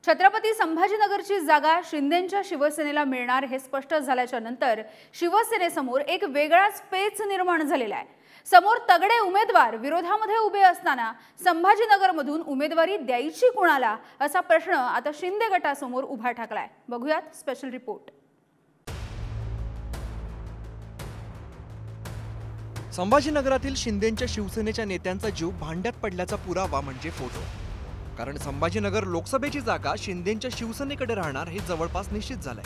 छत्रपती संभाजीनगरची जागा शिंदेंच्या शिवसेनेला मिळणार हे स्पष्ट झाल्याच्या नंतर शिवसेनेसमोर एक वेगळाच पेच निर्माण झालेला आहे। समोर तगडे उमेदवार विरोधामध्ये उभे असताना संभाजीनगरमधून उमेदवारी द्यायची कोणाला असा प्रश्न आता शिंदे गटासमोर उभा ठाकलाय। बघूयात स्पेशल रिपोर्ट। संभाजीनगरातील शिंदेंच्या शिवसेनेच्या नेत्यांचा जीव भांड्यात पडल्याचा पुरावा म्हणजे फोटो। कारण संभाजीनगर लोकसभेची जागा शिंदेंच्या शिवसेनेकडे राहणार हे जवळपास निश्चित झालंय।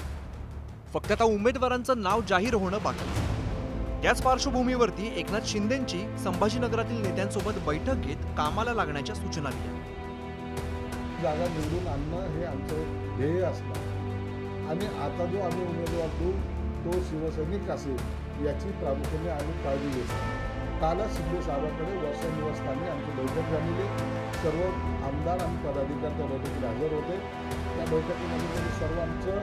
फक्त आता उमेदवारांचं नाव जाहीर होणं बाकी आहे। त्याच पार्श्वभूमीवरती एकनाथ शिंदेंची संभाजीनगरातील नेत्यांसोबत बैठक घेत कामाला लागण्याच्या सूचना दिल्या। जागा निवडून आणणं हे आमचं ध्येय असणार आणि आता जो आम्ही उमेदवार देऊ तो शिवसैनिक असेल याची प्रामुख्याने आम्ही काळजी घेतो। कालच शिंदे साहेबांकडे वर्षा निवासस्थानी आमची बैठक झालेली, सर्व आमदार आणि पदाधिकारी त्या बैठकीला हजर होते। त्या बैठकीमध्ये त्यांनी सर्व आमचं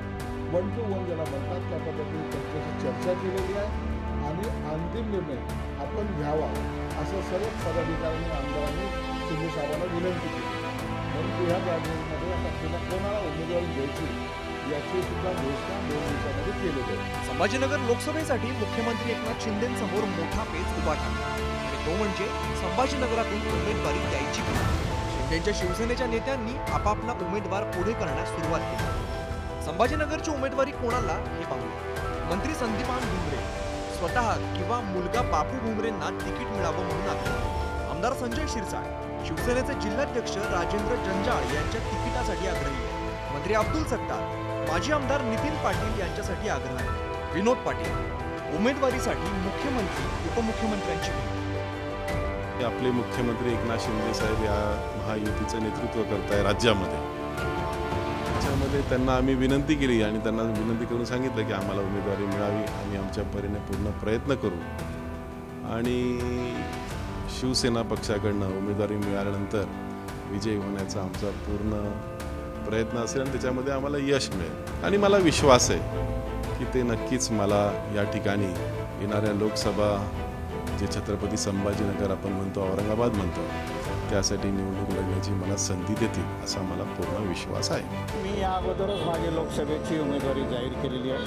1 to 1 ज्याला म्हणतात त्या पद्धतीने त्यांच्याशी चर्चा केलेली आहे आणि अंतिम निर्णय आपण घ्यावा असं सर्व पदाधिकाऱ्यांनी आमदारांनी शिंदे साहेबांना विनंती केली। म्हणून या जागेमध्ये आता पुन्हा कोणाला उमेदवारी द्यायची याची सुद्धा घोषणा 2 दिवसांमध्ये केलेली आहे। संभाजीनगर लोकसभेसाठी मुख्यमंत्री एकनाथ शिंदेंसमोर मोठा पेच उभा ठाकला आणि तो म्हणजे संभाजीनगरातून उमेदवारी द्यायची कोणाला। शिंदेंच्या शिवसेनेच्या नेत्यांनी आपापला उमेदवार पुढे करण्यास सुरुवात केली। संभाजीनगरची उमेदवारी कोणाला हे पाहूया। मंत्री संदीपान भुमरे स्वतः किंवा मुलगा बापू भुमरेंना तिकीट मिळावं म्हणून आग्रही। आमदार संजय शिरसाट शिवसेनेचे जिल्हाध्यक्ष राजेंद्र जंजाळ यांच्या तिकिटासाठी आग्रही। मंत्री अब्दुल सत्तार माजी आमदार नितीन पाटील यांच्यासाठी आग्रह आहे। विनोद पाटील उमेदवारीसाठी मुख्यमंत्री उपमुख्यमंत्र्यांची भेट। आपले मुख्यमंत्री एकनाथ शिंदे साहेब या महायुतीचं नेतृत्व करताय राज्यामध्ये। त्याच्यामध्ये त्यांना आम्ही विनंती केली आणि त्यांना विनंती करून सांगितलं की आम्हाला उमेदवारी मिळावी, आम्ही आमच्या परीने पूर्ण प्रयत्न करू आणि शिवसेना पक्षाकडनं उमेदवारी मिळाल्यानंतर विजयी होण्याचा आमचा पूर्ण प्रयत्न असेल आणि त्याच्यामध्ये आम्हाला यश मिळेल आणि मला विश्वास आहे की ते नक्कीच मला या ठिकाणी येणाऱ्या लोकसभा जे छत्रपती संभाजीनगर आपण म्हणतो, औरंगाबाद म्हणतो, त्यासाठी निवडणूक लढण्याची मला संधी देतील असा मला पूर्ण विश्वास आहे। मी या अगोदरच माझी लोकसभेची उमेदवारी जाहीर केलेली आहे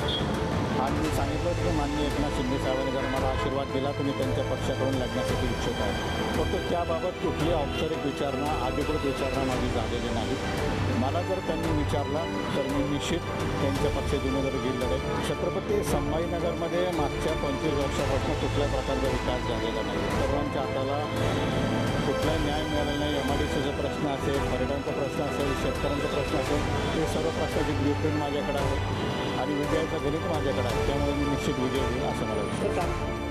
आणि मी सांगितलं की माननीय एकनाथ शिंदे साहेबांनी जर मला आशीर्वाद दिला तर मी त्यांच्या पक्षाकडून लढण्यासाठी इच्छुक आहे। फक्त त्याबाबत कुठली औपचारिक विचारणा, अधिकृत विचारणा माझी झालेली नाही। मला जर त्यांनी विचारला तर मी निश्चित त्यांच्या पक्षाची उमेदवारी घेऊन लढेल। छत्रपती संभाजीनगरमध्ये मागच्या 25 वर्षापासून कुठल्या प्रकारचा विकास झालेला नाही। सर्वांच्या हाताला कुठलाही न्याय मिळालेला नाही। MIDCचा प्रश्न असेल, पर्यटनाचा प्रश्न असेल, शेतकऱ्यांचा प्रश्न असेल, हे सर्व प्रश्नाची ब्ल्यूप्रिंट माझ्याकडे आहे आणि विजयाचा गणित माझ्याकडे आहे। त्यामुळे मी निश्चित विजय होईल असं मला वाटतं।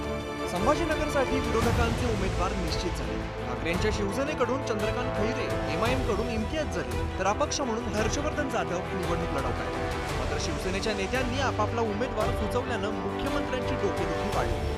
संभाजीनगरसाठी विरोधकांचे उमेदवार निश्चित झाले। ठाकरेंच्या शिवसेनेकडून चंद्रकांत खैरे, MIM कडून इम्तियाज झाले तर अपक्ष म्हणून हर्षवर्धन जाधव निवडणूक लढवत आहेत। मात्र शिवसेनेच्या नेत्यांनी आपापला उमेदवार सुचवल्यानं मुख्यमंत्र्यांची डोकेदुखी वाढली।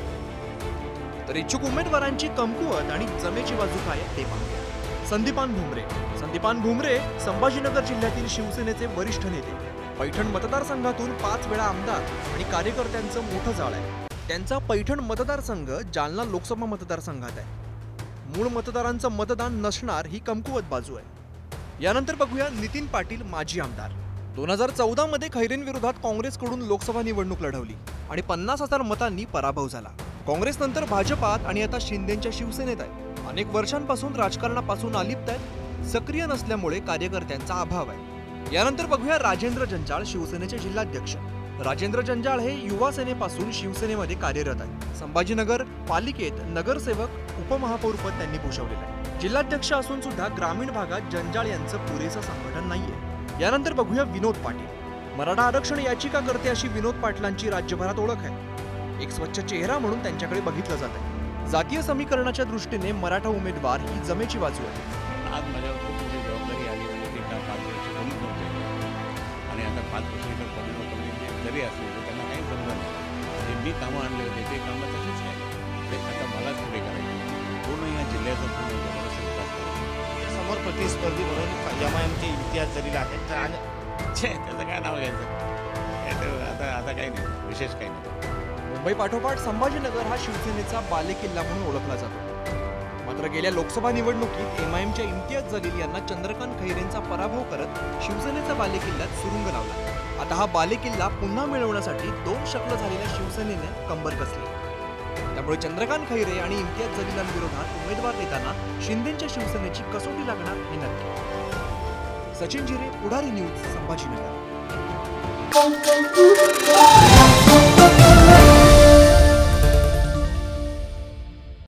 तर इच्छुक उमेदवारांची कमकुवत आणि जमेची बाजू काय ते पाहूया। संदीपान भुमरे संभाजीनगर जिल्ह्यातील शिवसेनेचे वरिष्ठ नेते। पैठण मतदारसंघातून 5 वेळा आमदार आणि कार्यकर्त्यांचं मोठं जाळ आहे। त्यांचा पैठण मतदारसंघ जालना लोकसभा मतदारसंघात आहे। मूळ मतदारांचं मतदान नसणार ही कमकुवत बाजू आहे। यानंतर बघूया नितीन पाटील माजी आमदार। 2014 मध्ये खैरेंविरोधात काँग्रेसकडून लोकसभा निवडणूक लढवली आणि 50,000 मतांनी पराभव झाला। काँग्रेसनंतर भाजपात आणि आता शिंदेंच्या शिवसेनेत आहे। अनेक वर्षांपासून राजकारणापासून अलिप्त आहेत, सक्रिय नसल्यामुळे कार्यकर्त्यांचा अभाव आहे। यानंतर बघूया राजेंद्र जंजाळ शिवसेनेचे जिल्हाध्यक्ष। राजेंद्र जंजाळ हे युवा सेनेपासून शिवसेनेमध्ये कार्यरत आहे। संभाजीनगर पालिकेत नगरसेवक उपमहापौरपद त्यांनी भूषवलेलं आहे। जिल्हाध्यक्ष असून सुद्धा ग्रामीण भागात जंजाळ यांचं पुरेसं संघटन नाहीये। यानंतर बघूया विनोद पाटील। मराठा आरक्षण याचिकाकर्ते अशी विनोद पाटलांची राज्यभरात ओळख आहे। एक स्वच्छ चेहरा म्हणून त्यांच्याकडे बघितलं जात आहे। जातीय समीकरणाच्या दृष्टीने मराठा उमेदवार ही जमेची बाजू आहे। आज माझ्यावर खूप मोठी जबाबदारी आली म्हणजे ते का 5 वर्ष कोणीच नव्हते आणि आता 5 वर्ष कमी म्हणजे जरी असले तर त्यांना काही समजा नाही। जे मी कामं आणले होते ते कामं तसेच आहे, ते आता मलाच पुढे करायचे। पूर्ण या जिल्ह्याचा पूर्ण जबरदस्त विकास करायचा। समोर प्रतिस्पर्धी म्हणून MIMचे इम्तियाज झालेले आहेत आणि त्याचं काय नाव घ्यायचं आता काही नाही, विशेष काही नाही। मुंबई पाठोपाठ संभाजीनगर हा शिवसेनेचा बालेकिल्ला म्हणून ओळखला जातो। मात्र गेल्या लोकसभा निवडणुकीत MIMच्या इम्तियाज जलील यांना चंद्रकांत खैरेंचा पराभव करत शिवसेनेचा बालेकिल्ल्यात सुरुंग लावला. आता हा बालेकिल्ला पुन्हा मिळवण्यासाठी 2 शकलं झालेल्या शिवसेनेने कंबर कसली. त्यामुळे चंद्रकांत खैरे आणि इम्तियाज जलीलांविरोधात उमेदवार देताना शिंदेच्या शिवसेनेची कसोटी लागणार हे नक्की. सचिन जिरे, पुढारी न्यूज, संभाजीनगर.